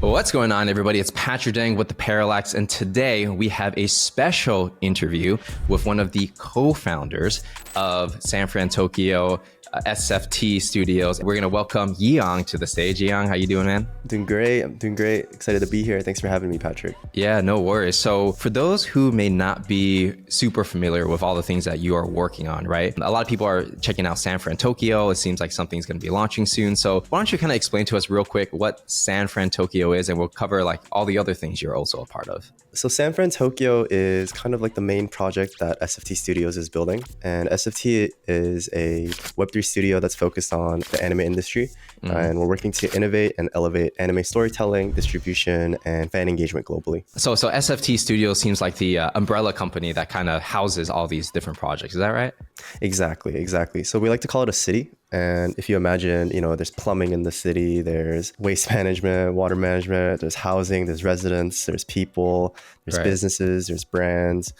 What's going on, everybody? It's Patrick Deng with the Parallax, and today we have a special interview with one of the co-founders of FranTokyo SFT Studios. We're going to welcome Yeong to the stage. Yeong, how you doing, man? Doing great. I'm doing great. Excited to be here. Thanks for having me, Patrick. Yeah, no worries. So for those who may not be super familiar with all the things that you are working on, right? A lot of people are checking out FranTokyo. It seems like something's going to be launching soon. So why don't you kind of explain to us real quick what FranTokyo is, and we'll cover like all the other things you're also a part of. So FranTokyo is kind of like the main project that SFT Studios is building. And SFT is a Web3 studio that's focused on the anime industry. And we're working to innovate and elevate anime storytelling, distribution, and fan engagement globally. So SFT Studios seems like the umbrella company that kind of houses all these different projects. Is that right? Exactly. So we like to call it a city. And if you imagine, there's plumbing in the city, there's waste management, water management, there's housing, there's residents, there's people, there's businesses, there's brands.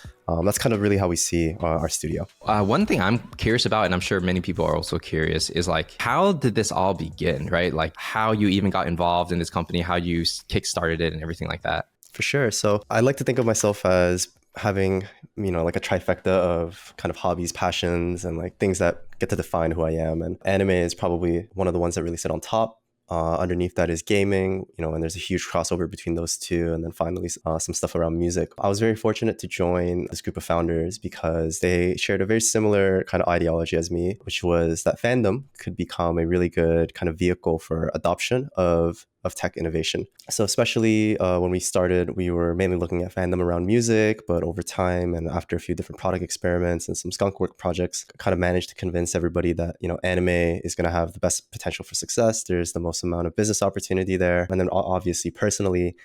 That's kind of really how we see our studio. One thing I'm curious about, and I'm sure many people are also curious, is like, how did this all begin, right? Like how you even got involved in this company, how you kickstarted it and everything like that. For sure. So I like to think of myself as having, like a trifecta of kind of hobbies, passions, and like things that get to define who I am. And anime is probably one of the ones that really sit on top. Underneath that is gaming, and there's a huge crossover between those two. And then finally, some stuff around music. I was very fortunate to join this group of founders because they shared a very similar kind of ideology as me, which was that fandom could become a really good kind of vehicle for adoption of tech innovation. So especially when we started, we were mainly looking at fandom around music, but over time and after a few different product experiments and some skunkwork projects, kind of managed to convince everybody that, anime is going to have the best potential for success. There's the most amount of business opportunity there. And then obviously personally,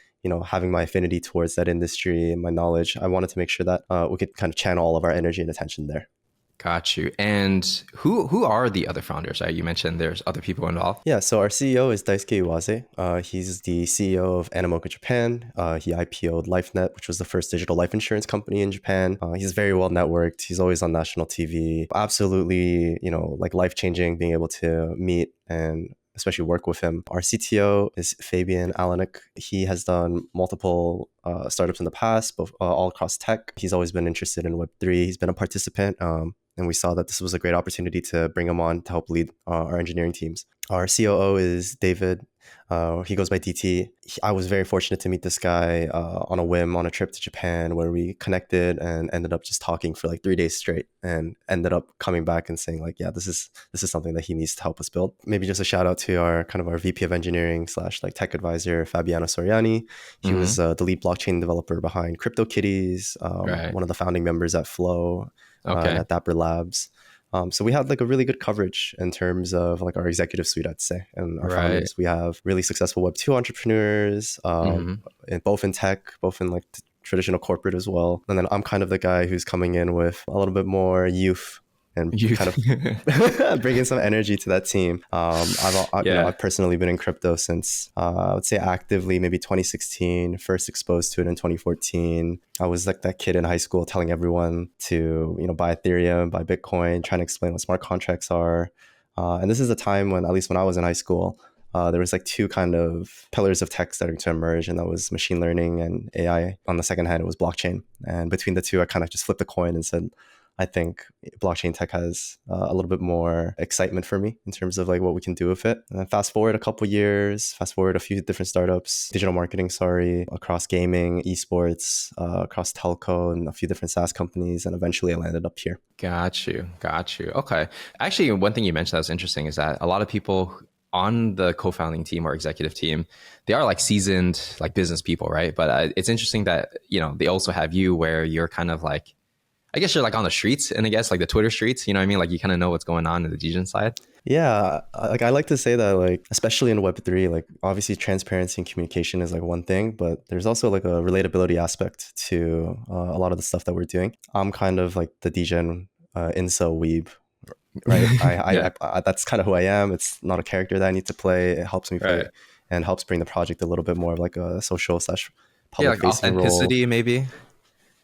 having my affinity towards that industry and my knowledge, I wanted to make sure that we could kind of channel all of our energy and attention there. Got you. And who are the other founders? Right? You mentioned there's other people involved. Yeah, so our CEO is Daisuke Iwase. He's the CEO of Animoca Japan. He IPO'd LifeNet, which was the first digital life insurance company in Japan. He's very well networked. He's always on national TV. Absolutely, like life-changing being able to meet and especially work with him. Our CTO is Fabian Alanek. He has done multiple startups in the past, both all across tech. He's always been interested in Web3. He's been a participant. And we saw that this was a great opportunity to bring him on to help lead our engineering teams. Our COO is David. He goes by DT. I was very fortunate to meet this guy on a whim on a trip to Japan where we connected and ended up just talking for like 3 days straight and ended up coming back and saying like, yeah, this is something that he needs to help us build. Maybe just a shout out to our VP of engineering / like tech advisor, Fabiano Soriani. He was the lead blockchain developer behind CryptoKitties, one of the founding members at Flow. At Dapper Labs. So we had like a really good coverage in terms of like our executive suite, I'd say, and our founders. We have really successful Web2 entrepreneurs, both in tech, both in like traditional corporate as well. And then I'm kind of the guy who's coming in with a little bit more youth and kind of bringing some energy to that team. I've personally been in crypto since I would say actively maybe 2016, first exposed to it in 2014. I was like that kid in high school telling everyone to, buy Ethereum, buy Bitcoin, trying to explain what smart contracts are. And this is a time when, at least when I was in high school, there was like two kind of pillars of tech starting to emerge, and that was machine learning and AI. On the second hand, it was blockchain. And between the two, I kind of just flipped the coin and said, I think blockchain tech has a little bit more excitement for me in terms of like what we can do with it. And then fast forward a few different startups, digital marketing, across gaming, esports, across telco and a few different SaaS companies. And eventually I landed up here. Got you. Okay. Actually, one thing you mentioned that was interesting is that a lot of people on the co-founding team or executive team, they are like seasoned like business people, right? But it's interesting that, they also have you where you're kind of like, I guess you're like on the streets, and I guess like the Twitter streets, you know what I mean? Like you kind of know what's going on in the Degen side. Yeah, like I like to say that like, especially in Web3, like obviously transparency and communication is like one thing, but there's also like a relatability aspect to a lot of the stuff that we're doing. I'm kind of like the Degen incel weeb, right? That's kind of who I am. It's not a character that I need to play. It helps me play and helps bring the project a little bit more of like a social / public facing role. Authenticity maybe.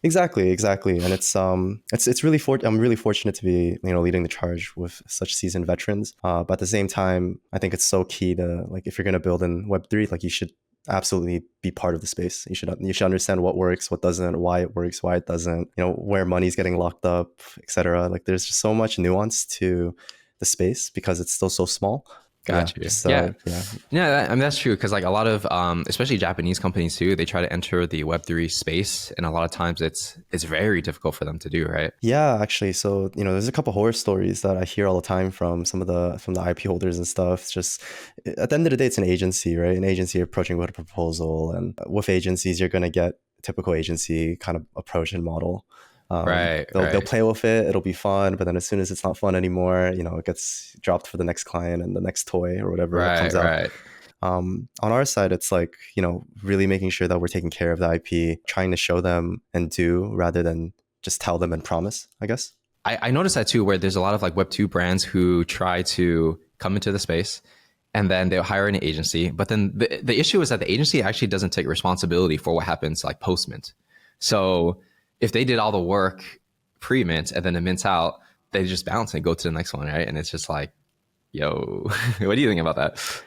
Exactly. And it's really I'm really fortunate to be, leading the charge with such seasoned veterans. But at the same time, I think it's so key to like, if you're going to build in Web3, like you should absolutely be part of the space. You should understand what works, what doesn't, why it works, why it doesn't, where money's getting locked up, etc. Like there's just so much nuance to the space because it's still so small. Yeah, Got you. just Yeah. yeah. Yeah, I mean that's true because like a lot of especially Japanese companies too, they try to enter the Web3 space, and a lot of times it's very difficult for them to do, right? Yeah, actually. So, there's a couple horror stories that I hear all the time from some of the IP holders and stuff. It's just at the end of the day, it's an agency, right? An agency approaching with a proposal, and with agencies, you're gonna get typical agency kind of approach and model. Right, They'll right, play with it. It'll be fun, but then as soon as it's not fun anymore, it gets dropped for the next client and the next toy or whatever that right, comes out. right. On our side, it's like, really making sure that we're taking care of the IP, trying to show them and do rather than just tell them and promise, I guess. I noticed that too, where there's a lot of like Web2 brands who try to come into the space and then they'll hire an agency. But then the issue is that the agency actually doesn't take responsibility for what happens like post mint. So if they did all the work pre mint and then it mints out, they just bounce and go to the next one, right? And it's just like, yo, what do you think about that?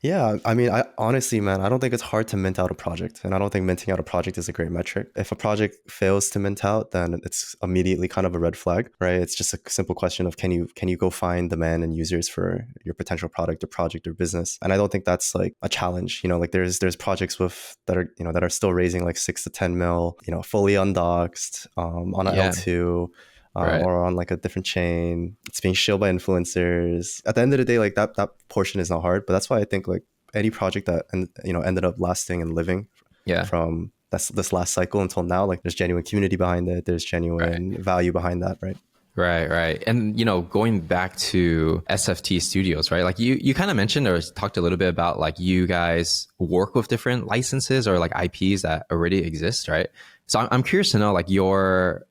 Yeah, I mean, I honestly, man, I don't think it's hard to mint out a project, and I don't think minting out a project is a great metric. If a project fails to mint out, then it's immediately kind of a red flag, right? It's just a simple question of can you go find demand and users for your potential product or project or business? And I don't think that's like a challenge. Like there's projects that are still raising like 6 to 10 mil, fully undoxed, on an Yeah, L2. right. Or on like a different chain. It's being shilled by influencers. At the end of the day, like that portion is not hard, but that's why I think like any project that ended up lasting and living Yeah, from this last cycle until now, like there's genuine community behind it. There's right. genuine value behind that, right? Right, right. And going back to SFT Studios, right? Like you kind of mentioned or talked a little bit about like you guys work with different licenses or like IPs that already exist, right? So I'm curious to know like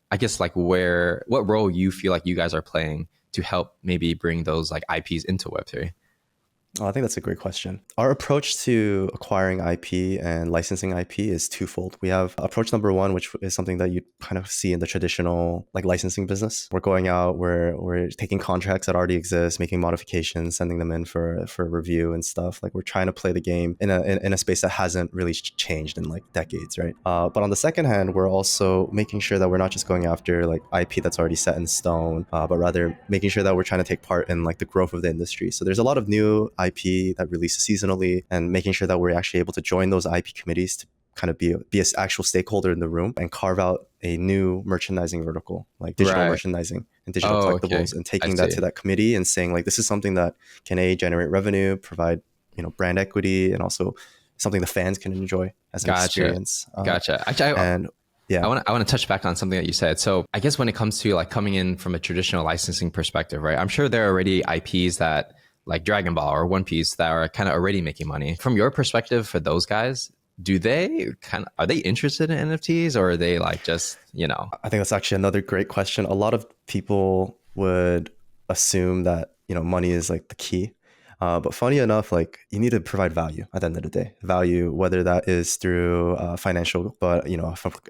I guess like what role you feel like you guys are playing to help maybe bring those like IPs into Web3. Oh, I think that's a great question. Our approach to acquiring IP and licensing IP is twofold. We have approach number one, which is something that you kind of see in the traditional like licensing business. We're going out, we're taking contracts that already exist, making modifications, sending them in for review and stuff. Like we're trying to play the game in a space that hasn't really changed in like decades, right? But on the second hand, we're also making sure that we're not just going after like IP that's already set in stone, but rather making sure that we're trying to take part in like the growth of the industry. So there's a lot of new IP that releases seasonally, and making sure that we're actually able to join those IP committees to kind of be an actual stakeholder in the room and carve out a new merchandising vertical, like digital Right. merchandising and digital Oh, okay. collectibles, and I taking that see. to that committee and saying like, this is something that can generate revenue, provide brand equity, and also something the fans can enjoy as an Gotcha. experience. Gotcha. Actually, And yeah, I want to touch back on something that you said. So I guess when it comes to like coming in from a traditional licensing perspective, right? I'm sure there are already IPs that like Dragonball or One Piece that are kind of already making money. From your perspective, for those guys, are they interested in NFTs or are they like just, I think that's actually another great question. A lot of people would assume that money is like the key, but funny enough, like you need to provide value at the end of the day. Value, whether that is through financial, but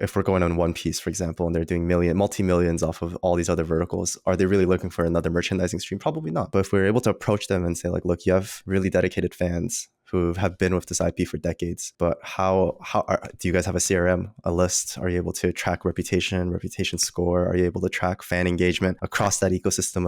if we're going on One Piece, for example, and they're doing multi millions off of all these other verticals, are they really looking for another merchandising stream? Probably not. But if we're able to approach them and say like, look, you have really dedicated fans who have been with this IP for decades. But do you guys have a CRM, a list? Are you able to track reputation score? Are you able to track fan engagement across that ecosystem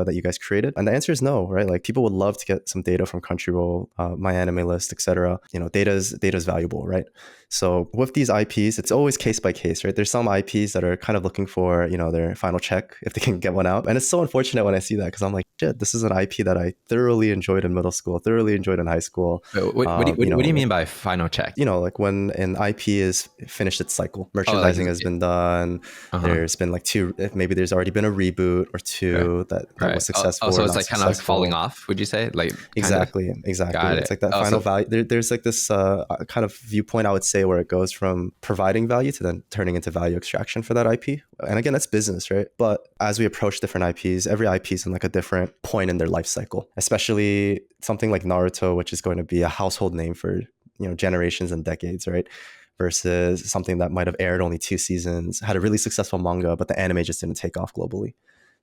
that you guys created? And the answer is no, right? Like people would love to get some data from Crunchyroll, My Anime List, etc. Data's valuable, right? So with these IPs, it's always case by case, right? There's some IPs that are kind of looking for, their final check if they can get one out. And it's so unfortunate when I see that because I'm like, shit, this is an IP that I thoroughly enjoyed in middle school, thoroughly enjoyed in high school. what do you mean by final check? Like when an IP is finished its cycle, Oh, like, merchandising has been done. uh-huh. There's been like two, maybe there's already been a reboot or Right. two that Right. was Oh, successful so or it's not like kind of like falling successful. off, would you say? Like kind of? Exactly. Got It's it. like that Oh, final so value. There's like this kind of viewpoint, I would say, where it goes from providing value to then turning into value extraction for that IP. And again, that's business, right? But as we approach different IPs, every IP is in like a different point in their life cycle, especially something like Naruto, which is going to be a household name for, generations and decades, right? Versus something that might have aired only 2 seasons, had a really successful manga, but the anime just didn't take off globally.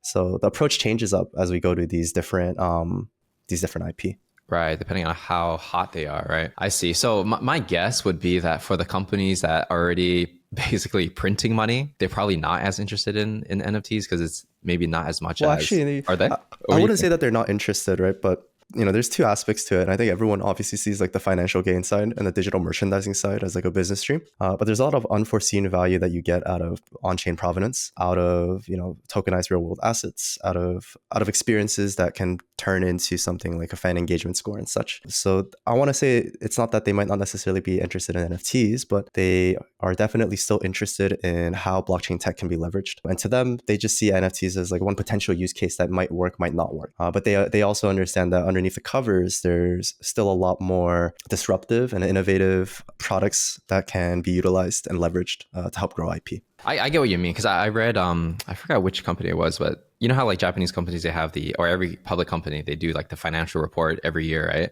So the approach changes up as we go to these different IP. Right, depending on how hot they are, right? I see. So my guess would be that for the companies that are already basically printing money, they're probably not as interested in NFTs because it's maybe not as much Well, as, actually, are they? What I do you wouldn't say think? that they're not interested, right? But there's two aspects to it. And I think everyone obviously sees like the financial gain side and the digital merchandising side as like a business stream. But there's a lot of unforeseen value that you get out of on-chain provenance, out of tokenized real-world assets, out of experiences that can turn into something like a fan engagement score and such. So I want to say it's not that they might not necessarily be interested in NFTs, but they are definitely still interested in how blockchain tech can be leveraged. And to them, they just see NFTs as like one potential use case that might work, might not work. But they also understand that underneath the covers, there's still a lot more disruptive and innovative products that can be utilized and leveraged to help grow IP. I get what you mean because I read I forgot which company it was, but you know how like Japanese companies they have or every public company they do like the financial report every year, right?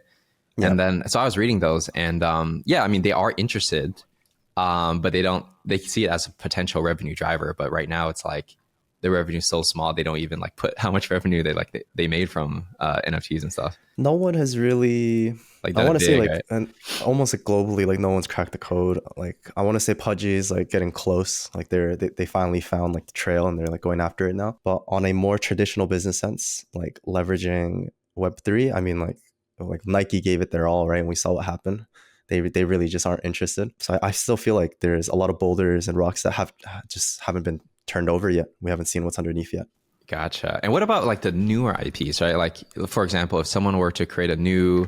Yeah. And then so I was reading those, and yeah, I mean they are interested, but they see it as a potential revenue driver. But right now it's like the revenue is so small they don't even like put how much revenue they made from NFTs and stuff. No one has really, Like I done want it to say big, like, right? and almost like globally, like no one's cracked the code. Like I want to say Pudgy is like getting close. Like they finally found like the trail and they're like going after it now. But on a more traditional business sense, like leveraging Web3, I mean like Nike gave it their all, right? And we saw what happened. They really just aren't interested. So I still feel like there's a lot of boulders and rocks that haven't been turned over yet. We haven't seen what's underneath yet. Gotcha. And what about like the newer IPs, right? Like for example, if someone were to create a new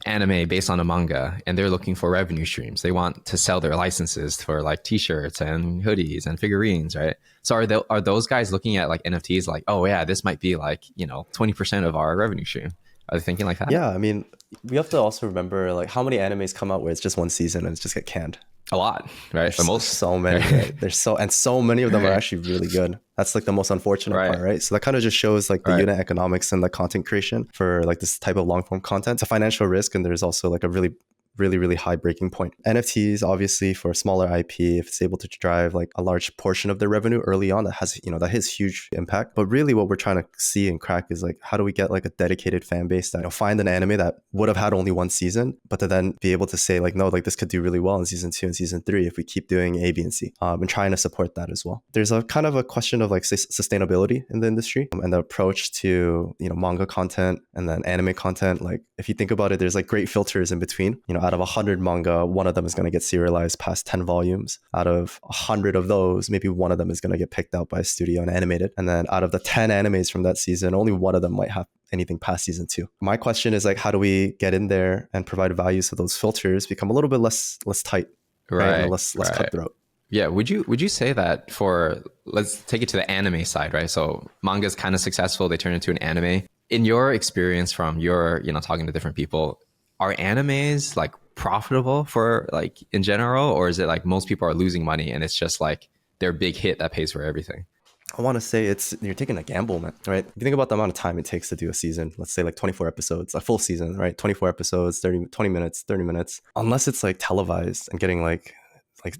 anime based on a manga and they're looking for revenue streams, they want to sell their licenses for like t-shirts and hoodies and figurines, right? So are those guys looking at like NFTs like, oh yeah, this might be like 20% of our revenue stream? Are they thinking like that? Yeah, I mean, we have to also remember like how many animes come out where it's just one season and it's just get canned. A lot, right? The There's most. so many, right? So many of them are actually really good. That's like the most unfortunate Right. part, right? So that kind of just shows like the Right. unit economics and the content creation for like this type of long form content. It's a financial risk, and there's also like a really high breaking point. NFTs, obviously, for a smaller IP, if it's able to drive like a large portion of their revenue early on, that has huge impact. But really what we're trying to see and crack is like, how do we get like a dedicated fan base that find an anime that would have had only one season, but to then be able to say like, no, like this could do really well in season 2 and season 3 if we keep doing A, B, and C, and trying to support that as well. There's a kind of a question of like sustainability in the industry, and the approach to manga content and then anime content. Like if you think about it, there's like great filters in between. Out of 100 manga, one of them is going to get serialized past 10 volumes. Out of 100 of those, maybe one of them is going to get picked out by a studio and animated. And then out of the 10 animes from that season, only one of them might have anything past season 2. My question is like, how do we get in there and provide value so those filters become a little bit less tight, right? And less cutthroat. Yeah, would you say that let's take it to the anime side, right? So manga is kind of successful, they turn into an anime. In your experience from your, talking to different people, are animes like profitable for like in general, or is it like most people are losing money and it's just like their big hit that pays for everything? I want to say you're taking a gamble, man, right? If you think about the amount of time it takes to do a season, let's say like 24 episodes, a full season, right? 24 episodes, 20 minutes, 30 minutes, unless it's like televised and getting like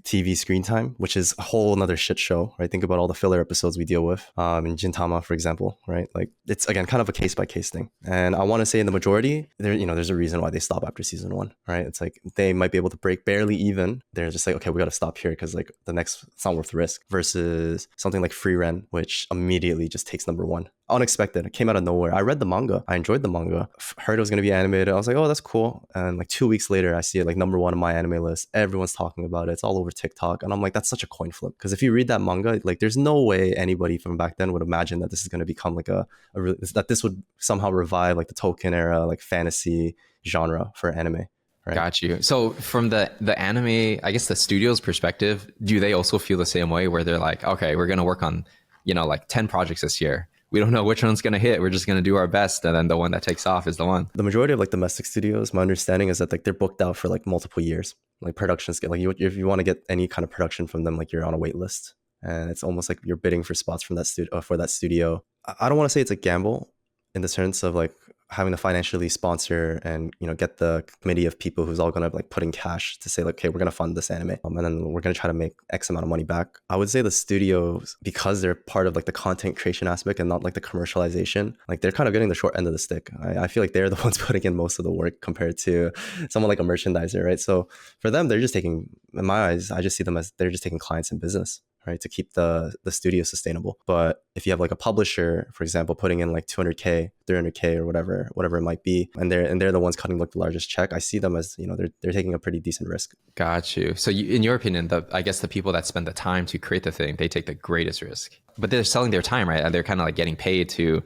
TV screen time, which is a whole another shit show, right? Think about all the filler episodes we deal with in Gintama, for example, right? Like it's again kind of a case by case thing. And I want to say in the majority, there's a reason why they stop after season 1, right? It's like they might be able to break barely even. They're just like, okay, we got to stop here because like the next, it's not worth the risk. Versus something like Free Ren, which immediately just takes number 1. Unexpected. It came out of nowhere. I read the manga. I enjoyed the manga. Heard it was going to be animated. I was like, oh, that's cool. And like 2 weeks later, I see it like number 1 on my anime list. Everyone's talking about it. It's all over TikTok. And I'm like, that's such a coin flip. Because if you read that manga, like there's no way anybody from back then would imagine that this is going to become like that this would somehow revive like the Tolkien era, like fantasy genre for anime. Right? Got you. So from the anime, I guess the studio's perspective, do they also feel the same way where they're like, okay, we're going to work on, like 10 projects this year. We don't know which one's going to hit. We're just going to do our best. And then the one that takes off is the one. The majority of like domestic studios, my understanding is that like they're booked out for like multiple years, like production scale. Like if you want to get any kind of production from them, like you're on a wait list, and it's almost like you're bidding for spots from that studio. I don't want to say it's a gamble in the sense of like having to financially sponsor and get the committee of people who's all gonna like put in cash to say like, okay, we're gonna fund this anime, and then we're gonna try to make X amount of money back. I would say the studios, because they're part of like the content creation aspect and not like the commercialization, like they're kind of getting the short end of the stick. I feel like they're the ones putting in most of the work compared to someone like a merchandiser, right? So for them, they're just taking, in my eyes, I just see them as they're just taking clients in business, right, to keep the studio sustainable. But if you have like a publisher, for example, putting in like 200K, 300K, or whatever it might be, and they're the ones cutting like the largest check, I see them as they're taking a pretty decent risk. Got you. So in your opinion, I guess the people that spend the time to create the thing, they take the greatest risk, but they're selling their time, right? And they're kind of like getting paid to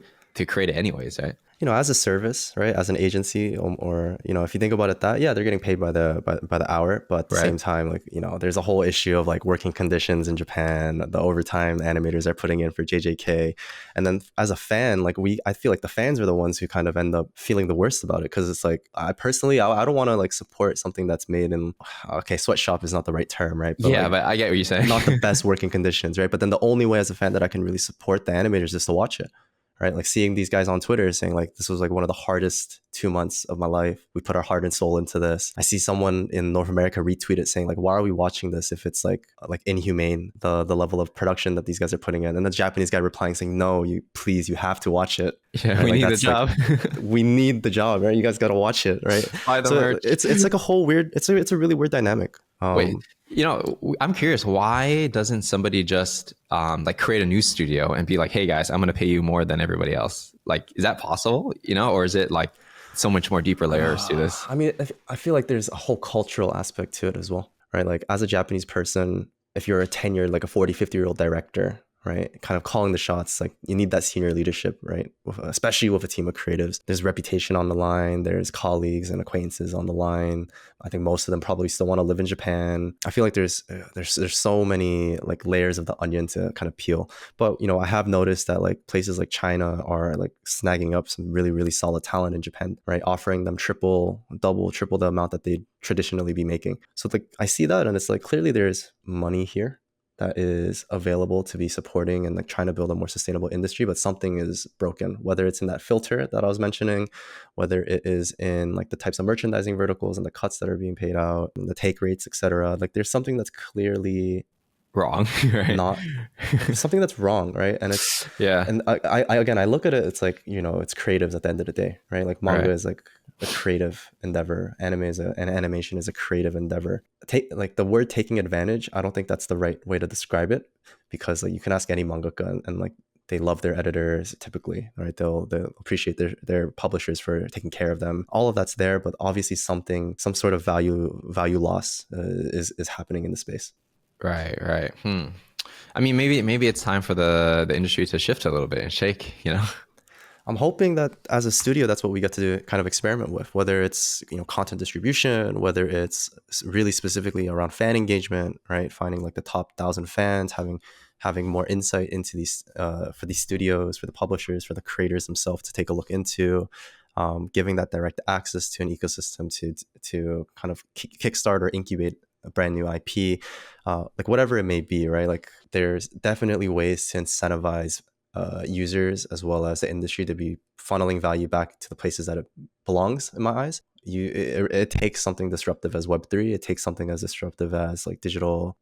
create it anyways, right? As a service, right, as an agency, or if you think about it, that they're getting paid by the hour, but at the same time, like there's a whole issue of like working conditions in Japan, the overtime animators are putting in for JJK, and then as a fan, like I feel like the fans are the ones who kind of end up feeling the worst about it, because it's like I personally I don't want to like support something that's made in, okay, sweatshop is not the right term, right? But yeah, but I get what you're saying. Not the best working conditions, right? But then the only way as a fan that I can really support the animators is to watch it. Right, like seeing these guys on Twitter saying like, this was like one of the hardest 2 months of my life. We put our heart and soul into this. I see someone in North America retweet it saying like, why are we watching this if it's like inhumane, the level of production that these guys are putting in? And the Japanese guy replying saying, no, you have to watch it. Yeah, right? We need the job. We need the job, right? You guys got to watch it, right? So it's like a whole weird. It's a really weird dynamic. Wait, I'm curious, why doesn't somebody just like create a new studio and be like, hey guys, I'm going to pay you more than everybody else? Like, is that possible? Or is it like so much more deeper layers to this? I mean, I feel like there's a whole cultural aspect to it as well, right? Like as a Japanese person, if you're a tenured, like a 40, 50-year-old director, right, kind of calling the shots, like you need that senior leadership, right? Especially with a team of creatives. There's reputation on the line. There's colleagues and acquaintances on the line. I think most of them probably still want to live in Japan. I feel like there's so many like layers of the onion to kind of peel. But I have noticed that like places like China are like snagging up some really, really solid talent in Japan, right? Offering them triple the amount that they'd traditionally be making. So like I see that, and it's like clearly there's money here that is available to be supporting and like trying to build a more sustainable industry, but something is broken, whether it's in that filter that I was mentioning, whether it is in like the types of merchandising verticals and the cuts that are being paid out and the take rates, etc. Like there's something that's clearly wrong, right? Not something that's wrong, right? And it's and I look at it, it's like it's creatives at the end of the day, right? Like manga is like a creative endeavor, anime is and animation is a creative endeavor. Like the word taking advantage, I don't think that's the right way to describe it, because like you can ask any mangaka and like they love their editors typically, right? They'll appreciate their publishers for taking care of them. All of that's there, but obviously some sort of value loss is happening in the space. Right. I mean, maybe it's time for the industry to shift a little bit and shake, I'm hoping that as a studio, that's what we get to kind of experiment with, whether it's content distribution, whether it's really specifically around fan engagement, right? Finding like the top 1,000 fans, having more insight into these for these studios, for the publishers, for the creators themselves to take a look into, giving that direct access to an ecosystem to kind of kickstart or incubate a brand new IP, like whatever it may be, right? Like there's definitely ways to incentivize users as well as the industry to be funneling value back to the places that it belongs, in my eyes. It takes something disruptive as Web3. It takes something as disruptive as like digital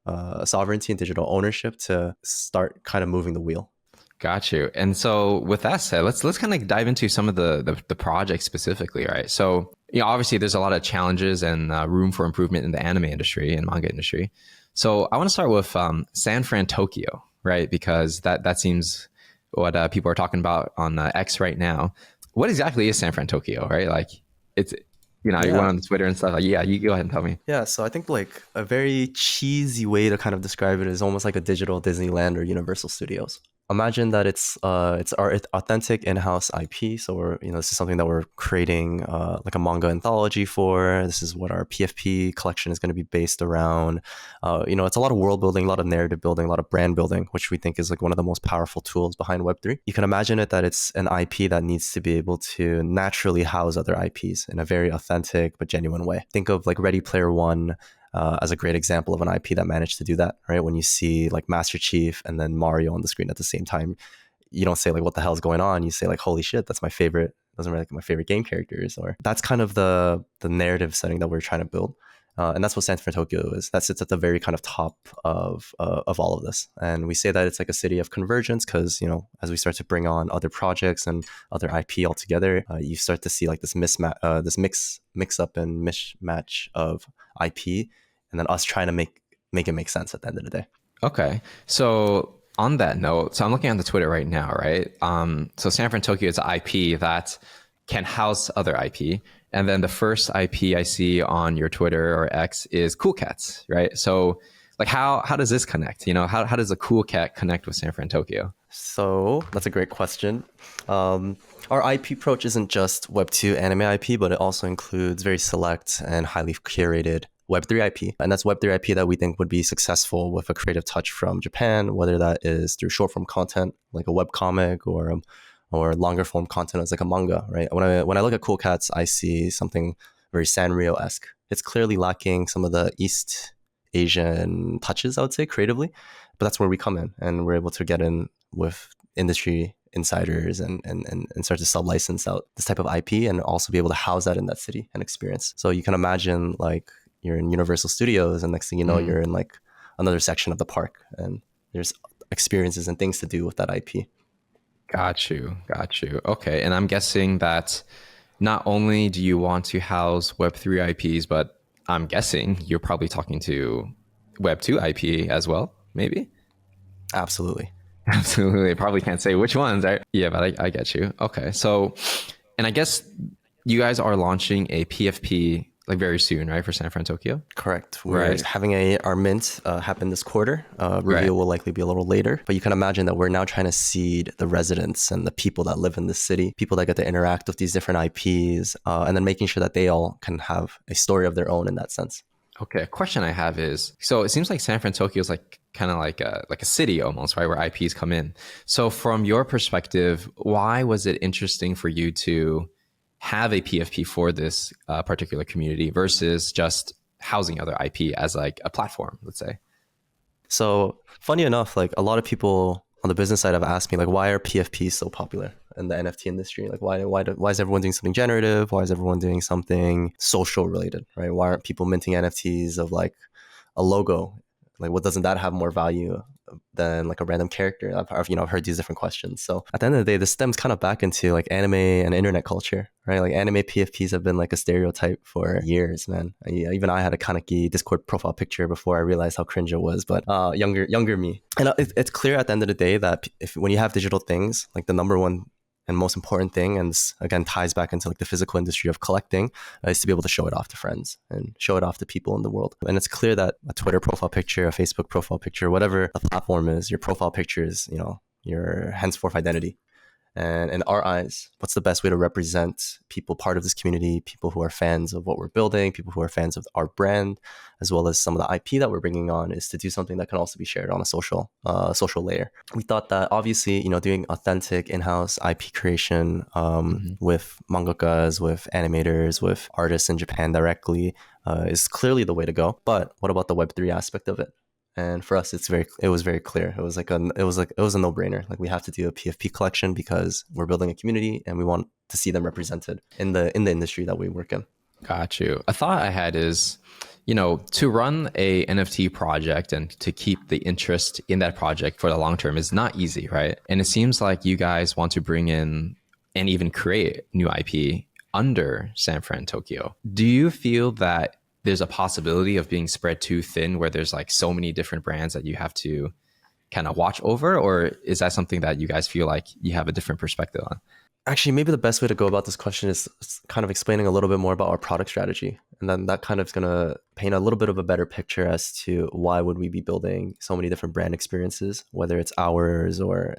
sovereignty and digital ownership to start kind of moving the wheel. Got you. And so with that said, let's kind of dive into some of the projects specifically, right? So obviously there's a lot of challenges and room for improvement in the anime industry and manga industry. So I want to start with San FranTokyo, right? Because that seems what people are talking about on X right now. What exactly is San FranTokyo, right? Like it's, you went on Twitter and stuff. Like, yeah, you go ahead and tell me. Yeah, so I think like a very cheesy way to kind of describe it is almost like a digital Disneyland or Universal Studios. Imagine that it's our authentic in-house IP. So this is something that we're creating like a manga anthology for. This is what our PFP collection is going to be based around. It's a lot of world building, a lot of narrative building, a lot of brand building, which we think is like one of the most powerful tools behind Web3. You can imagine it that it's an IP that needs to be able to naturally house other IPs in a very authentic but genuine way. Think of like Ready Player One as a great example of an IP that managed to do that, right? When you see like Master Chief and then Mario on the screen at the same time, you don't say like, what the hell's going on? You say like, holy shit, that's my favorite Those are like my favorite game characters. Or that's kind of the narrative setting that we're trying to build. And that's what San Francisco is. That sits at the very kind of top of all of this. And we say that it's like a city of convergence because, you know, as we start to bring on other projects and other IP altogether, you start to see like this this mix up and mismatch of IP, and then us trying to make it make sense at the end of the day. Okay. So on that note, so I'm looking on the Twitter right now, right? So San FranTokyo is an IP that can house other IP. And then the first IP I see on your Twitter or X is Cool Cats, right? So like how does this connect? You know, how does a Cool Cat connect with San FranTokyo? So that's a great question. Our IP approach isn't just Web2 anime IP, but it also includes very select and highly curated Web3 IP. And that's Web3 IP that we think would be successful with a creative touch from Japan, whether that is through short form content like a webcomic or longer form content as like a manga, right? When I look at Cool Cats, I see something very Sanrio-esque. It's clearly lacking some of the East Asian touches, I would say, creatively, but that's where we come in, and we're able to get in with industry insiders and start to sub-license out this type of IP and also be able to house that in that city and experience. So you can imagine like you're in Universal Studios and next thing you know, you're in like another section of the park and there's experiences and things to do with that IP. Got you. Okay. And I'm guessing that not only do you want to house Web3 IPs, but I'm guessing you're probably talking to Web2 IP as well, maybe? Absolutely. Absolutely. Probably can't say which ones, right? Yeah, but I get you. Okay. So, and I guess you guys are launching a PFP like very soon, right? For San FranTokyo? Correct. We're having our mint happen this quarter. Reveal will likely be a little later, but you can imagine that we're now trying to seed the residents and the people that live in the city, people that get to interact with these different IPs, and then making sure that they all can have a story of their own in that sense. Okay. A question I have is, so it seems like San FranTokyo is like kind of like a city almost, right? Where IPs come in. So from your perspective, why was it interesting for you to have a PFP for this particular community versus just housing other IP as like a platform, let's say? So funny enough, like a lot of people on the business side have asked me, like, why are PFPs so popular in the NFT industry? Like, why is everyone doing something generative? Why is everyone doing something social related, right? Why aren't people minting NFTs of like a logo? Like, what doesn't that have more value than like a random character? I've heard these different questions. So at the end of the day, this stems kind of back into like anime and internet culture, right? Like anime PFPs have been like a stereotype for years, man. Even I had a Kaneki Discord profile picture before I realized how cringe it was, but younger me. And it's clear at the end of the day that when you have digital things, like the number one and most important thing, and this again ties back into like the physical industry of collecting, is to be able to show it off to friends and show it off to people in the world. And it's clear that a Twitter profile picture, a Facebook profile picture, whatever the platform is, your profile picture is, you know, your henceforth identity. And in our eyes, what's the best way to represent people part of this community, people who are fans of what we're building, people who are fans of our brand, as well as some of the IP that we're bringing on, is to do something that can also be shared on a social layer. We thought that obviously, you know, doing authentic in-house IP creation with mangakas, with animators, with artists in Japan directly is clearly the way to go. But what about the Web3 aspect of it? And for us, it was very clear. It was a no-brainer. Like we have to do a PFP collection because we're building a community and we want to see them represented in the industry that we work in. Got you. A thought I had is, you know, to run a NFT project and to keep the interest in that project for the long term is not easy, right? And it seems like you guys want to bring in and even create new IP under San FranTokyo. Do you feel that there's a possibility of being spread too thin where there's like so many different brands that you have to kind of watch over? Or is that something that you guys feel like you have a different perspective on? Actually, maybe the best way to go about this question is kind of explaining a little bit more about our product strategy. And then that kind of is going to paint a little bit of a better picture as to why would we be building so many different brand experiences, whether it's ours or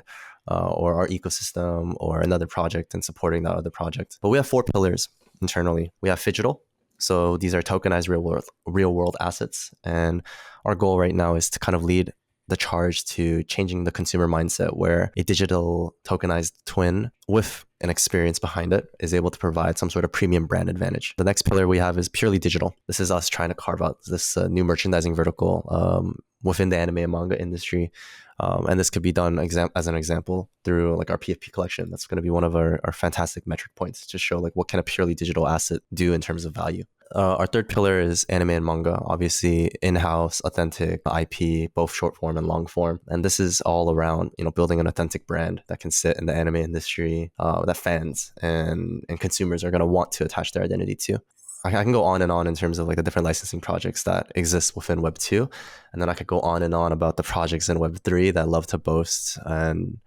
our ecosystem or another project and supporting that other project. But we have 4 pillars internally. We have Phygital. So these are tokenized real world assets. And our goal right now is to kind of lead the charge to changing the consumer mindset, where a digital tokenized twin with an experience behind it is able to provide some sort of premium brand advantage. The next pillar we have is purely digital. This is us trying to carve out this new merchandising vertical within the anime and manga industry. And this could be done as an example through like our PFP collection. That's going to be one of our fantastic metric points to show like what can a purely digital asset do in terms of value. Our third pillar is anime and manga, obviously in-house, authentic IP, both short form and long form. And this is all around, building an authentic brand that can sit in the anime industry, that fans and consumers are going to want to attach their identity to. I can go on and on in terms of like the different licensing projects that exist within Web 2. And then I could go on and on about the projects in Web 3 that love to boast and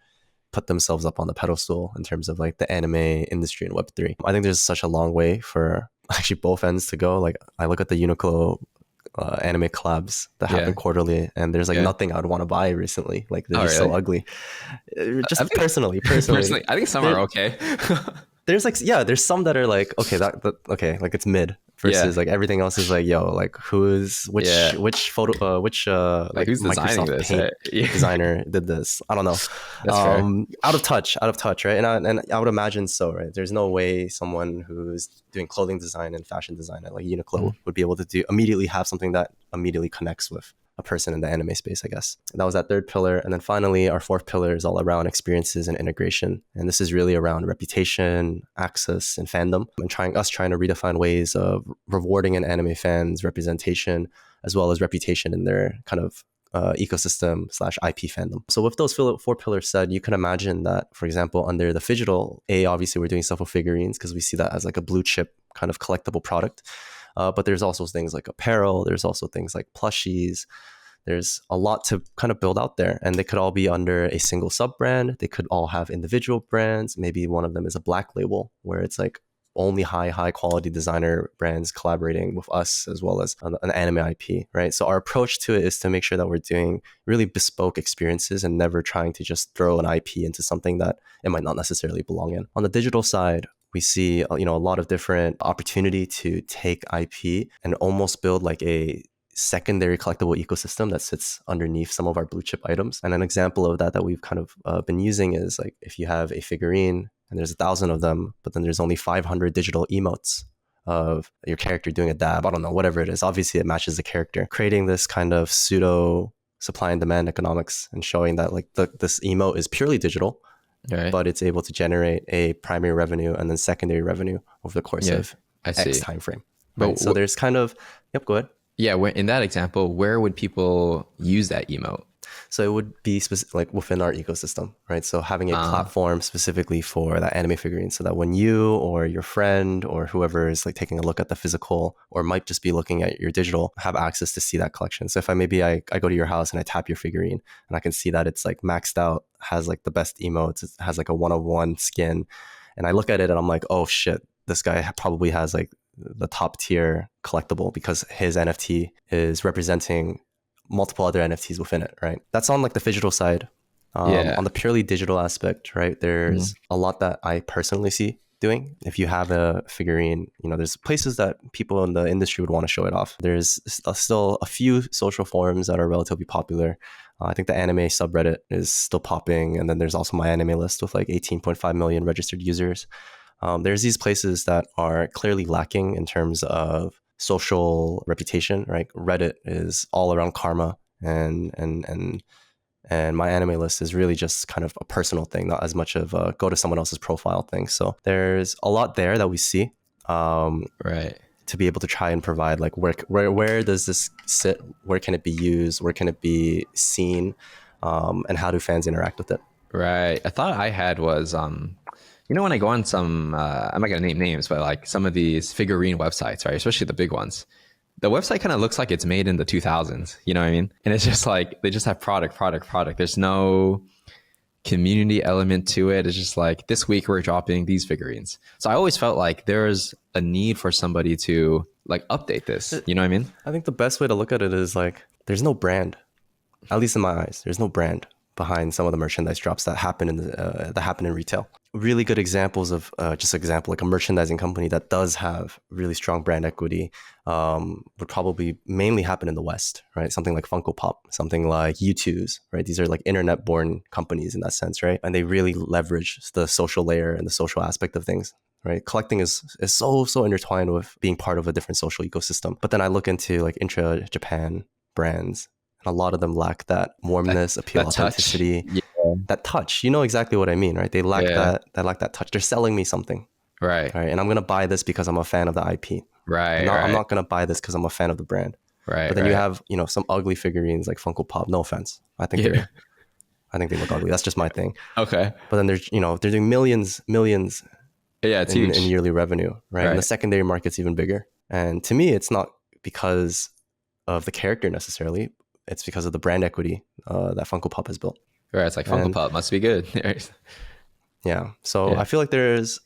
put themselves up on the pedestal in terms of like the anime industry in Web 3. I think there's such a long way for actually both ends to go. Like I look at the Uniqlo anime collabs that happen quarterly, and there's like nothing I'd want to buy recently. Like they're just so ugly. Just personally, I think some are okay. There's like, there's some that are like, okay, okay, like it's mid versus like everything else is like, like which photo, which like who's designing Microsoft this? Paint Right? designer did this? I don't know. That's fair. Out of touch, right? And I would imagine so, right? There's no way someone who's doing clothing design and fashion design at like Uniqlo would be able to immediately have something that immediately connects with a person in the anime space, I guess. That was that third pillar. And then finally, our fourth pillar is all around experiences and integration. And this is really around reputation, access, and fandom, and trying to redefine ways of rewarding an anime fan's representation, as well as reputation in their kind of ecosystem / IP fandom. So with those four pillars said, you can imagine that, for example, under the phygital, obviously we're doing stuff with figurines because we see that as like a blue chip kind of collectible product. But there's also things like apparel. There's also things like plushies. There's a lot to kind of build out there, and they could all be under a single sub brand. They could all have individual brands. Maybe one of them is a black label where it's like only high quality designer brands collaborating with us as well as an anime IP, right? So our approach to it is to make sure that we're doing really bespoke experiences and never trying to just throw an IP into something that it might not necessarily belong in. On the digital side, we see a lot of different opportunity to take IP and almost build like a secondary collectible ecosystem that sits underneath some of our blue chip items. And an example of that we've kind of been using is like if you have a figurine and there's 1,000 of them, but then there's only 500 digital emotes of your character doing a dab, I don't know, whatever it is. Obviously it matches the character. Creating this kind of pseudo supply and demand economics and showing that like this emote is purely digital, right, but it's able to generate a primary revenue and then secondary revenue over the course of X time frame. Right? But so there's kind of, go ahead. Yeah, in that example, where would people use that emote? So it would be like within our ecosystem, right? So having a platform specifically for that anime figurine, so that when you or your friend or whoever is like taking a look at the physical or might just be looking at your digital, have access to see that collection. So if I go to your house and I tap your figurine and I can see that it's like maxed out, has like the best emotes, it has like a 1-of-1 skin, and I look at it and I'm like, oh shit, this guy probably has like the top tier collectible because his NFT is representing multiple other NFTs within it, right? That's on like the phygital side. On the purely digital aspect, right, there's a lot that I personally see doing. If you have a figurine, there's places that people in the industry would want to show it off. There's still a few social forums that are relatively popular. I think the anime subreddit is still popping. And then there's also my anime list with like 18.5 million registered users. There's these places that are clearly lacking in terms of social reputation, right? Reddit is all around karma, and my anime list is really just kind of a personal thing, not as much of a go to someone else's profile thing. So there's a lot there that we see, right, to be able to try and provide like where does this sit? Where can it be used? Where can it be seen? And how do fans interact with it? Right. A thought I had was when I go on some, I'm not going to name names, but like some of these figurine websites, right, especially the big ones, the website kind of looks like it's made in the 2000s, you know what I mean? And it's just like, they just have product. There's no community element to it. It's just like, this week we're dropping these figurines. So I always felt like there's a need for somebody to like update this, you know what I mean? I think the best way to look at it is like, there's no brand, at least in my eyes, there's no brand behind some of the merchandise drops that happen in retail. really good examples of just example like a merchandising company that does have really strong brand equity would probably mainly happen in the West, right? Something like Funko Pop, something like U2's, right? These are like internet born companies in that sense, right? And they really leverage the social layer and the social aspect of things. Right, collecting is so intertwined with being part of a different social ecosystem. But then I look into like intra Japan brands, and a lot of them lack that warmness, appeal, that touch. authenticity, Yeah. that touch. You know exactly what I mean, right? They lack Yeah. that touch. They're selling me something, Right. right? And I'm gonna buy this because I'm a fan of the IP. Right. I'm Right. not gonna buy this because I'm a fan of the brand. Right. But then you Right. have some ugly figurines like Funko Pop. No offense, Yeah. I think they look ugly. That's just my thing. Okay. But then there's they're doing millions Yeah, it's in huge. yearly revenue, right? And the Right. secondary market's even bigger. And to me, it's not because of the character necessarily. It's because of the brand equity that Funko Pop has built. Right. It's like Funko And Pop must be good. yeah, so Yeah. I feel like there's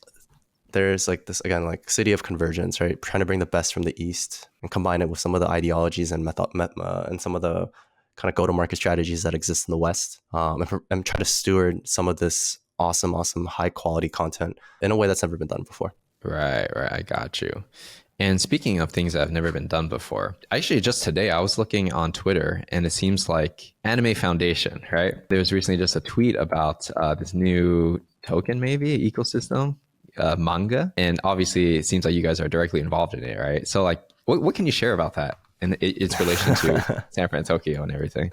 like this again like city of convergence, right? Trying to bring the best from the East and combine it with some of the ideologies and and some of the kind of go-to-market strategies that exist in the West, and try to steward some of this awesome, high-quality content in a way that's never been done before. Right. Right. I got you. And speaking of things that have never been done before, actually, just today I was looking on Twitter, and it seems like Anime Foundation, right? There was recently just a tweet about this new token, maybe ecosystem, Manga, and obviously it seems like you guys are directly involved in it, right? So, like, what can you share about that and its relation to San FranTokyo and everything?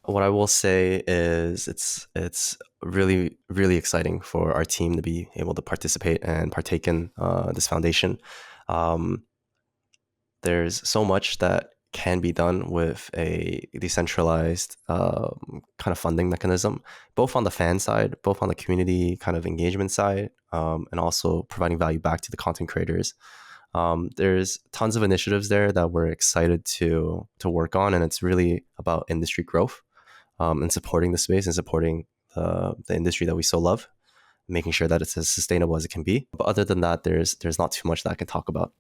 What I will say is it's really really exciting for our team to be able to participate and partake in this foundation. Um, there's so much that can be done with a decentralized kind of funding mechanism, both on the fan side, both on the community kind of engagement side, and also providing value back to the content creators. There's tons of initiatives there that we're excited to work on, and it's really about industry growth, and supporting the space and supporting the industry that we so love, making sure that it's as sustainable as it can be. But other than that, there's not too much that I can talk about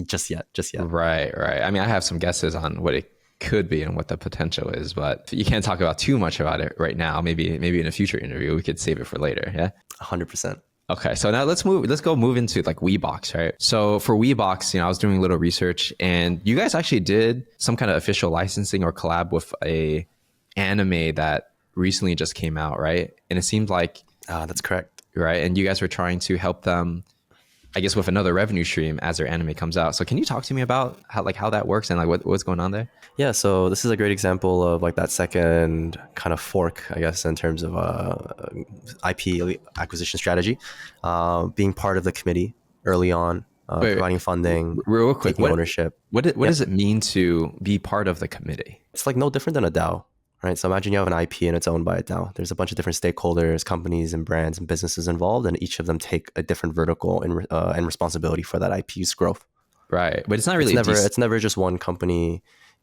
just yet. Right, right. I mean, I have some guesses on what it could be and what the potential is, but you can't talk about too much about it right now. Maybe in a future interview, we could save it for later. Yeah. 100%. Okay, so now let's go move into like Weebox, right? So for Weebox, I was doing a little research, and you guys actually did some kind of official licensing or collab with a anime that recently just came out, right? And it seemed like That's correct. right, and you guys were trying to help them, I guess, with another revenue stream as their anime comes out. So can you talk to me about how that works and like what's going on there? Yeah, so this is a great example of like that second kind of fork, I guess, in terms of IP acquisition strategy, being part of the committee early on, Wait, providing funding, real quick, taking ownership. what Yeah. does it mean to be part of the committee? It's like no different than a DAO, right? So imagine you have an IP and it's owned by a DAO. There's a bunch of different stakeholders, companies and brands and businesses involved, and each of them take a different vertical and responsibility for that IP's growth. Right, but it's not really It's never just one company.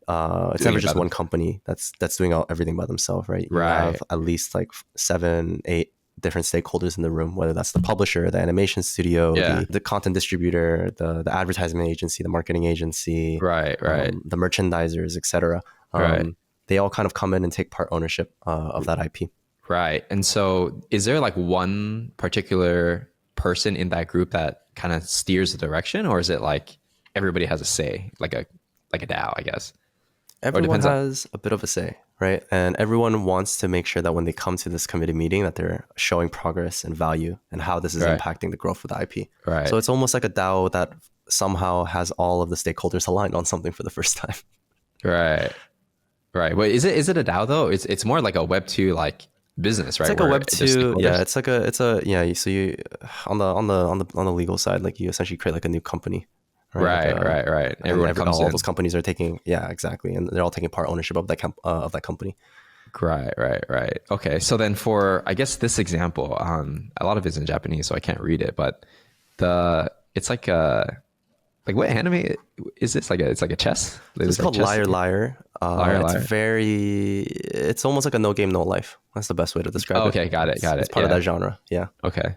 It's doing never it just by one company that's doing everything by themselves, right? You Right. have at least like 7, 8 different stakeholders in the room, whether that's the publisher, the animation studio, Yeah. the content distributor, the advertisement agency, the marketing agency, Right, the merchandisers, etc. Right. They all kind of come in and take part ownership of that IP. Right. And so is there like one particular person in that group that kind of steers the direction, or is it like everybody has a say, like a DAO, I guess? Everyone depends on- has a bit of a say, right? And everyone wants to make sure that when they come to this committee meeting that they're showing progress and value and how this is Right. impacting the growth of the IP. Right. So it's almost like a DAO that somehow has all of the stakeholders aligned on something for the first time. Right. Right. Wait, is it a DAO though? It's more like a Web2 like business, right? It's like a Where Web there's 2. Yeah, stakeholders? it's a yeah. So you on the legal side, like you essentially create like a new company. Right, Like, right. and Everyone comes all in. those companies are taking exactly, and they're all taking part ownership of that company. Right. Okay. So then for, I guess this example, a lot of it's in Japanese, so I can't read it, but it's like what anime is this? It's like a chess? It's called chess? Liar Liar. Liar Liar. It's almost like a no game, no life. That's the best way to describe it. Okay, got it. It's part of that genre. Yeah. Okay.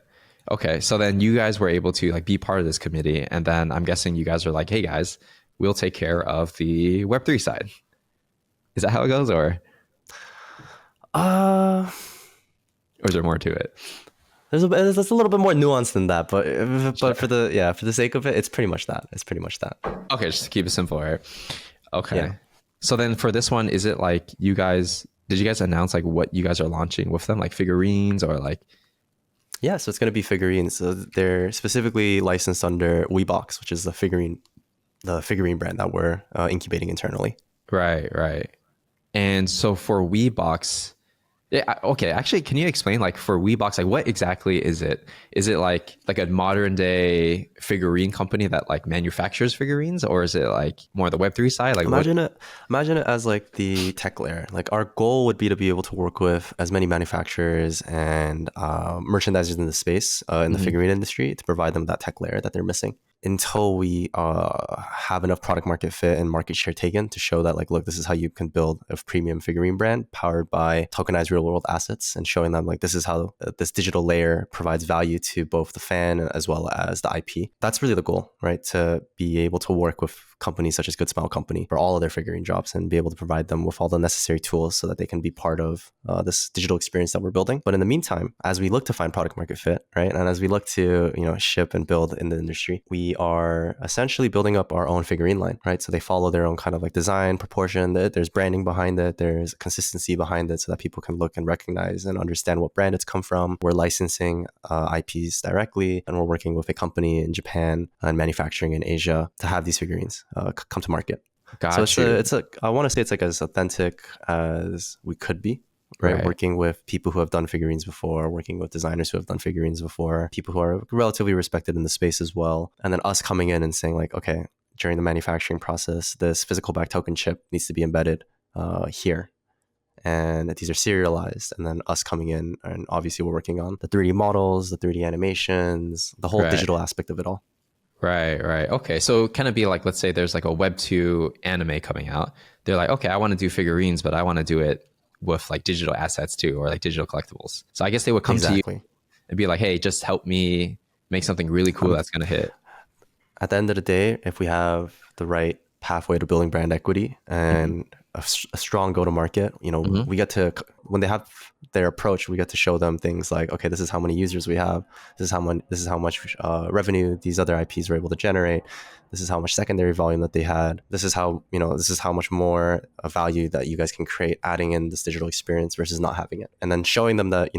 So then you guys were able to like be part of this committee, and then I'm guessing you guys are like, hey guys, we'll take care of the Web3 side. Is that how it goes, or is there more to it? there's a little bit more nuance than that, but for the sake of it, it's pretty much that. It's pretty much that. Okay, just to keep it simple, right? Okay. Yeah. So then for this one, is it like did you guys announce like what you guys are launching with them, like figurines or like? Yeah, so it's going to be figurines. So they're specifically licensed under Weebox, which is the figurine brand that we're incubating internally. Right. And so for Weebox, yeah, okay. Actually, can you explain like for Weebox, like what exactly is it? Is it like a modern day figurine company that like manufactures figurines, or is it like more the Web3 side? Like Imagine it as like the tech layer. Like our goal would be to be able to work with as many manufacturers and merchandisers in the space in the figurine industry to provide them that tech layer that they're missing until we have enough product market fit and market share taken to show that like, look, this is how you can build a premium figurine brand powered by tokenized real world assets, and showing them like this is how this digital layer provides value to both the fan as well as the IP. That's really the goal, right? To be able to work with companies such as Good Smile Company for all of their figurine jobs and be able to provide them with all the necessary tools so that they can be part of this digital experience that we're building. But in the meantime, as we look to find product market fit, right, and as we look to ship and build in the industry, we are essentially building up our own figurine line, right? So they follow their own kind of like design, proportion. There's branding behind it. There's consistency behind it, so that people can look and recognize and understand what brand it's come from. We're licensing IPs directly, and we're working with a company in Japan and manufacturing in Asia to have these figurines come to market. So I want to say it's like as authentic as we could be, right? Working with people who have done figurines before, working with designers who have done figurines before, people who are relatively respected in the space as well. And then us coming in and saying like, okay, during the manufacturing process, this physical back token chip needs to be embedded here. And that these are serialized, and then us coming in, and obviously we're working on the 3D models, the 3D animations, the whole digital aspect of it all. Right. Okay. So kind of be like, let's say there's like a Web2 anime coming out. They're like, okay, I want to do figurines, but I want to do it with like digital assets too, or like digital collectibles. So I guess they would come to you and be like, hey, just help me make something really cool that's going to hit. At the end of the day, if we have the right pathway to building brand equity and a strong go-to-market, we get to, when they have their approach, we get to show them things like, okay, this is how many users we have. This is how much revenue these other IPs were able to generate. This is how much secondary volume that they had. This is how much more value that you guys can create adding in this digital experience versus not having it. And then showing them that,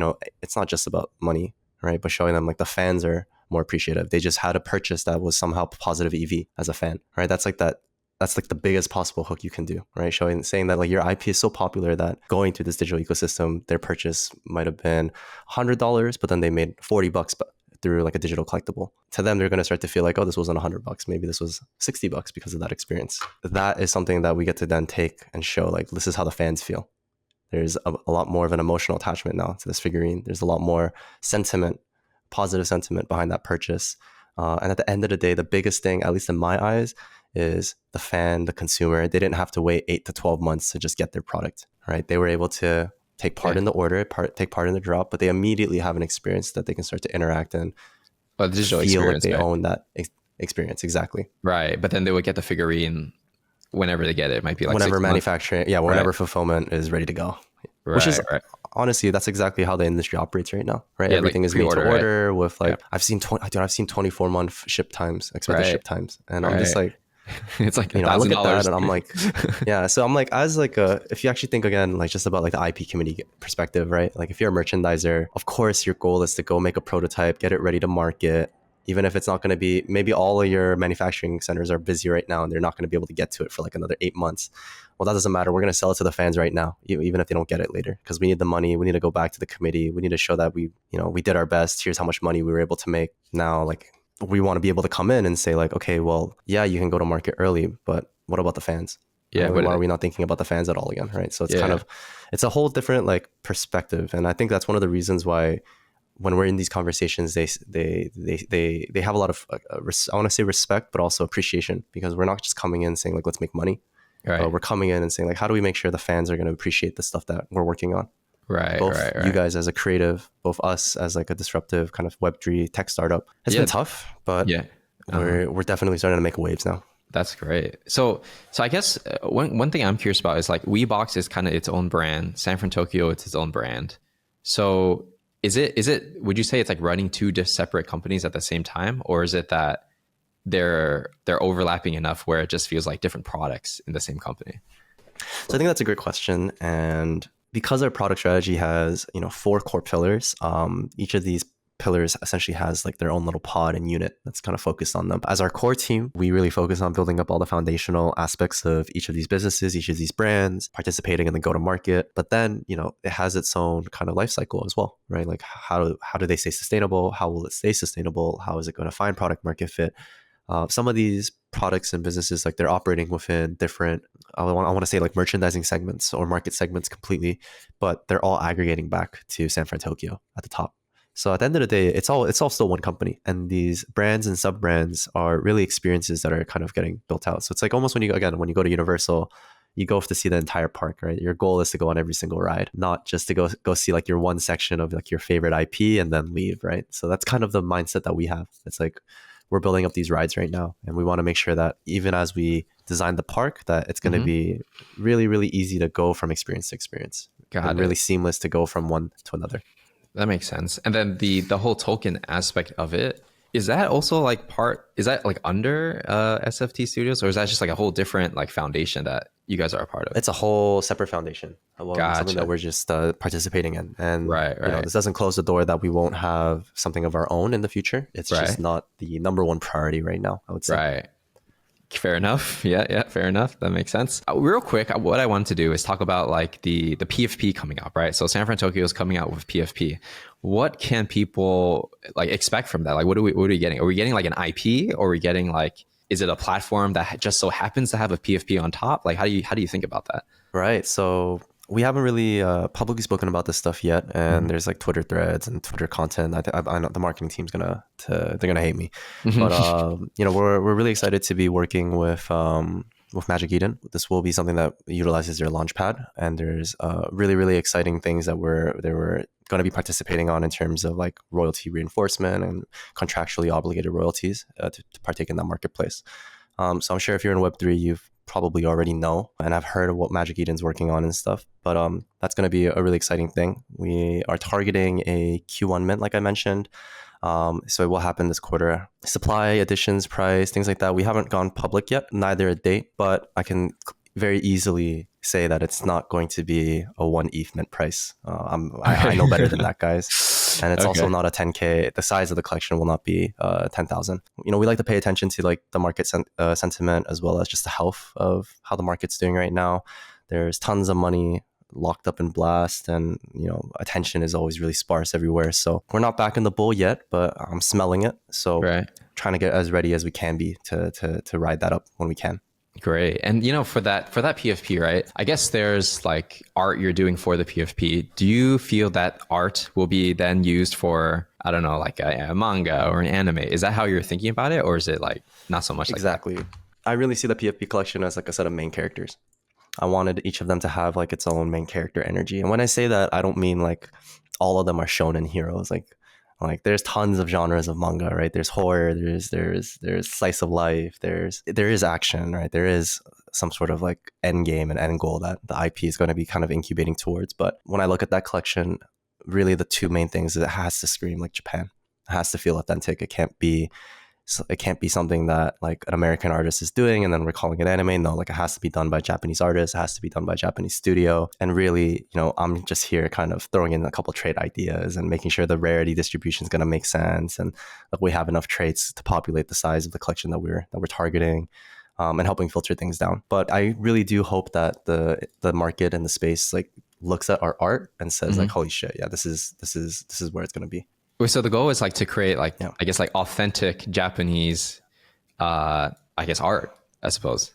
it's not just about money, right? But showing them like the fans are more appreciative. They just had a purchase that was somehow positive EV as a fan, right? That's like the biggest possible hook you can do, right? Saying that like your IP is so popular that going through this digital ecosystem, their purchase might have been $100, but then they made $40 through like a digital collectible. To them, they're going to start to feel like, oh, this wasn't $100. Maybe this was $60 because of that experience. That is something that we get to then take and show like, this is how the fans feel. There's a lot more of an emotional attachment now to this figurine. There's a lot more sentiment, positive sentiment behind that purchase. And at the end of the day, the biggest thing, at least in my eyes, is the fan, the consumer. They didn't have to wait 8 to 12 months to just get their product, right? They were able to take part in the order, take part in the drop, but they immediately have an experience that they can start to interact and feel like they own that experience. Exactly. Right. But then they would get the figurine whenever they get it. It might be like whenever manufacturing, whenever fulfillment is ready to go. Which is honestly, that's exactly how the industry operates right now, right? Yeah, everything like is made to order with like, yeah. I've seen 24-month ship times, expected ship times. And I'm just like, it's like, I look at that and I'm like, so I'm like, as like if you actually think again, like just about like the IP community perspective, right? Like if you're a merchandiser, of course your goal is to go make a prototype, get it ready to market, even if it's not going to be, maybe all of your manufacturing centers are busy right now and they're not going to be able to get to it for like another 8 months. Well, that doesn't matter. We're going to sell it to the fans right now, even if they don't get it later, because we need the money. We need to go back to the committee. We need to show that we did our best. Here's how much money we were able to make. Now, like, we want to be able to come in and say like, okay, well, yeah, you can go to market early, but what about the fans? Yeah. Why are we not thinking about the fans at all again? Right. So it's it's a whole different like perspective. And I think that's one of the reasons why when we're in these conversations, they have a lot of, I want to say respect, but also appreciation, because we're not just coming in saying like, let's make money. Right. We're coming in and saying like, how do we make sure the fans are going to appreciate the stuff that we're working on? Right. Both you guys as a creative, both us as like a disruptive kind of Web3 tech startup. It's been tough, but we're definitely starting to make waves now. That's great. So I guess one thing I'm curious about is like Weebox is kind of its own brand. FranTokyo, it's its own brand. So is it would you say it's like running two separate companies at the same time, or is it that they're overlapping enough where it just feels like different products in the same company? So I think that's a great question. And because our product strategy has, 4 core pillars, each of these pillars essentially has like their own little pod and unit that's kind of focused on them. As our core team, we really focus on building up all the foundational aspects of each of these businesses, each of these brands, participating in the go-to-market. But then, it has its own kind of life cycle as well, right? Like how do they stay sustainable? How will it stay sustainable? How is it going to find product market fit? Some of these products and businesses, like they're operating within different, I want to say like merchandising segments or market segments completely, but they're all aggregating back to San FranTokyo at the top. So at the end of the day, it's all still one company, and these brands and sub brands are really experiences that are kind of getting built out. So it's like almost when you go to Universal, you go to see the entire park, right? Your goal is to go on every single ride, not just to go see like your one section of like your favorite IP and then leave, right? So that's kind of the mindset that we have. It's like we're building up these rides right now, and we want to make sure that even as we design the park, that it's going to be really, really easy to go from experience to experience. And really seamless to go from one to another. That makes sense. And then the whole token aspect of it, is that also like is that like under SFT Studios, or is that just like a whole different like foundation that you guys are a part of? It's a whole separate foundation. Something that we're just participating in. And right. This doesn't close the door that we won't have something of our own in the future. It's just not the number one priority right now, I would say. Right. Fair enough. Yeah, fair enough. That makes sense. Real quick, what I want to do is talk about like the PFP coming up, right? So San FranTokyo is coming out with PFP. What can people like expect from that? Like, what are we getting? Are we getting like an IP, or are we getting like, is it a platform that just so happens to have a PFP on top? Like, how do you think about that? Right. So we haven't really publicly spoken about this stuff yet, and there's like Twitter threads and Twitter content. I know the marketing team's they're gonna hate me, but we're really excited to be working with Magic Eden. This will be something that utilizes their launchpad, and there's really, really exciting things that they were going to be participating on in terms of like royalty reinforcement and contractually obligated royalties to partake in that marketplace. So I'm sure if you're in Web3, you've probably already know and have heard of what Magic Eden's working on and stuff. But that's going to be a really exciting thing. We are targeting a Q1 mint, like I mentioned. So it will happen this quarter. Supply, additions, price, things like that. We haven't gone public yet, neither a date, but I can very easily say that it's not going to be a 1 ETH mint price. I know better than that, guys. And it's also not a 10K. The size of the collection will not be 10,000. We like to pay attention to like the market sentiment, as well as just the health of how the market's doing right now. There's tons of money locked up in Blast, and attention is always really sparse everywhere. So we're not back in the bull yet, but I'm smelling it. So trying to get as ready as we can be to ride that up when we can. Great. And for that PFP, right? I guess there's like art you're doing for the PFP. Do you feel that art will be then used for, I don't know, like a manga or an anime? Is that how you're thinking about it, or is it like not so much? Exactly. Like that? I really see the PFP collection as like a set of main characters. I wanted each of them to have like its own main character energy. And when I say that, I don't mean like all of them are shonen heroes. Like there's tons of genres of manga, right? There's horror, there's slice of life, there is action, right? There is some sort of like end game and end goal that the IP is going to be kind of incubating towards. But when I look at that collection, really the two main things is it has to scream like Japan. It has to feel authentic. It can't be something that like an American artist is doing and then we're calling it anime. No, like it has to be done by Japanese artists. It has to be done by Japanese studio. And really, I'm just here kind of throwing in a couple trade ideas and making sure the rarity distribution is going to make sense, and that we have enough traits to populate the size of the collection that we're targeting, and helping filter things down. But I really do hope that the market and the space like looks at our art and says like, holy shit, yeah, this is where it's going to be. So the goal is like to create like, I guess like authentic Japanese, I guess art, I suppose.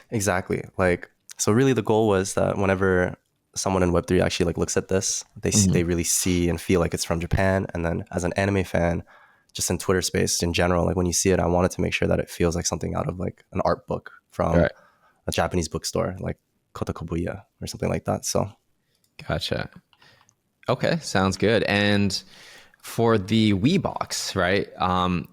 Exactly. Like, so really the goal was that whenever someone in Web3 actually like looks at this, they really see and feel like it's from Japan. And then as an anime fan, just in Twitter space in general, like when you see it, I wanted to make sure that it feels like something out of like an art book from a Japanese bookstore, like Kotokobuya or something like that. So. Gotcha. Okay. Sounds good. And for the Weebox, right?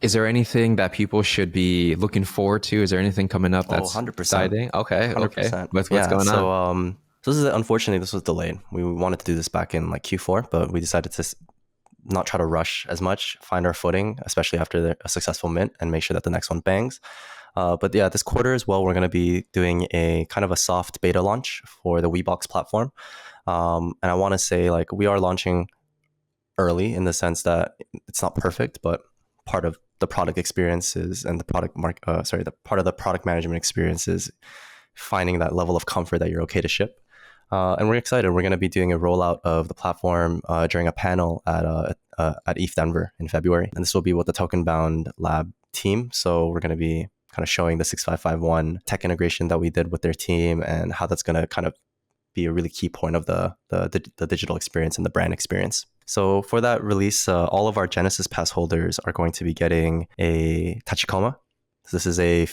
Is there anything that people should be looking forward to? Is there anything coming up that's 100%. Exciting? Okay, 100%. Okay. What's going on? So this was delayed. We wanted to do this back in like Q4, but we decided to not try to rush as much, find our footing, especially after a successful mint, and make sure that the next one bangs. But yeah, this quarter as well, we're going to be doing a kind of a soft beta launch for the Weebox platform. And I want to say, like, we are launching early in the sense that it's not perfect, but part of the product experiences and the part of the product management experience is finding that level of comfort that you're okay to ship. And we're excited. We're going to be doing a rollout of the platform during a panel at ETH Denver in February. And this will be with the Token Bound Lab team. So we're going to be kind of showing the 6551 tech integration that we did with their team and how that's going to kind of be a really key point of the digital experience and the brand experience. So for that release, all of our Genesis Pass holders are going to be getting a Tachikoma. So this is a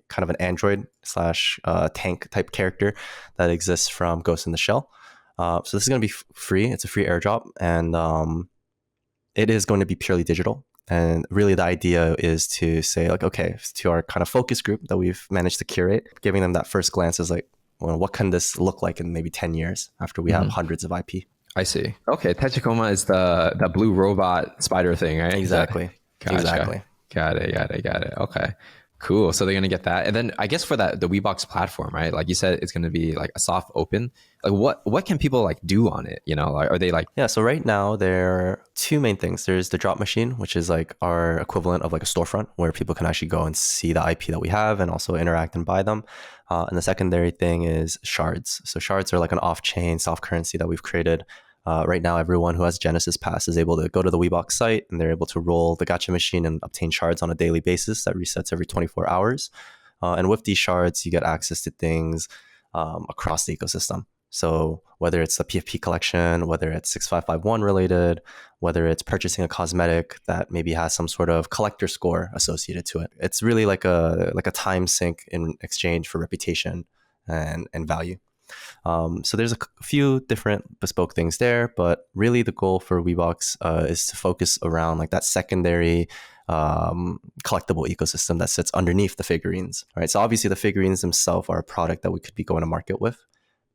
kind of an android / tank type character that exists from Ghost in the Shell. So this is going to be free. It's a free airdrop, and it is going to be purely digital. And really the idea is to say, like, okay, to our kind of focus group that we've managed to curate, giving them that first glance is like, well, what can this look like in maybe 10 years after we have hundreds of IP? I see. Okay, Tachikoma is the blue robot spider thing, right? Exactly. Gotcha. Exactly. Got it. Okay. Cool. So they're going to get that. And then I guess for the Weebox platform, right? Like you said, it's going to be like a soft open. Like what can people like do on it? You know, like, are they like... Yeah. So right now there are two main things. There's the drop machine, which is like our equivalent of like a storefront where people can actually go and see the IP that we have and also interact and buy them. And the secondary thing is shards. So shards are like an off-chain soft currency that we've created. Right now, everyone who has Genesis Pass is able to go to the Weebox site and they're able to roll the gacha machine and obtain shards on a daily basis that resets every 24 hours. And with these shards, you get access to things across the ecosystem. So whether it's the PFP collection, whether it's 6551 related, whether it's purchasing a cosmetic that maybe has some sort of collector score associated to it, it's really like a time sink in exchange for reputation and value. So there's a few different bespoke things there, but really the goal for Weebox is to focus around like that secondary collectible ecosystem that sits underneath the figurines. Right. So obviously the figurines themselves are a product that we could be going to market with.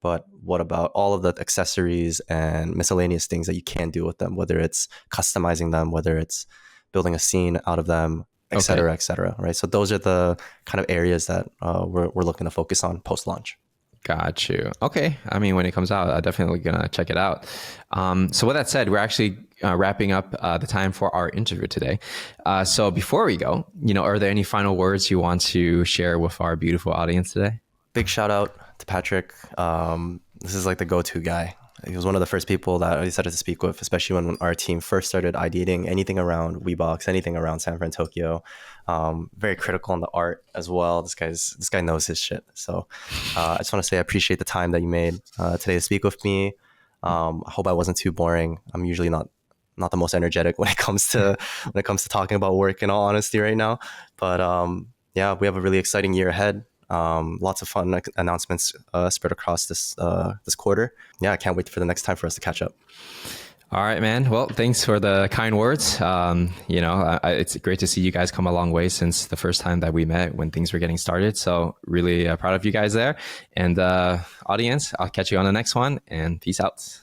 But what about all of the accessories and miscellaneous things that you can do with them, whether it's customizing them, whether it's building a scene out of them, et cetera, et cetera, right? So those are the kind of areas that we're looking to focus on post-launch. Got you. Okay. I mean, when it comes out, I'm definitely going to check it out. So with that said, we're actually wrapping up the time for our interview today. So before we go, are there any final words you want to share with our beautiful audience today? Big shout out to Patrick. This is like the go-to guy. He was one of the first people that I decided to speak with, especially when our team first started ideating anything around Weebox, anything around San FranTokyo. Very critical on the art as well. This guy knows his shit. So I just want to say I appreciate the time that you made today to speak with me. I hope I wasn't too boring. I'm usually not the most energetic when it comes to talking about work, in all honesty, right now. But yeah, we have a really exciting year ahead. Lots of fun announcements spread across this quarter. Yeah, I can't wait for the next time for us to catch up. All right, man. Well, thanks for the kind words. It's great to see you guys come a long way since the first time that we met when things were getting started. So really proud of you guys there. And audience, I'll catch you on the next one, and peace out.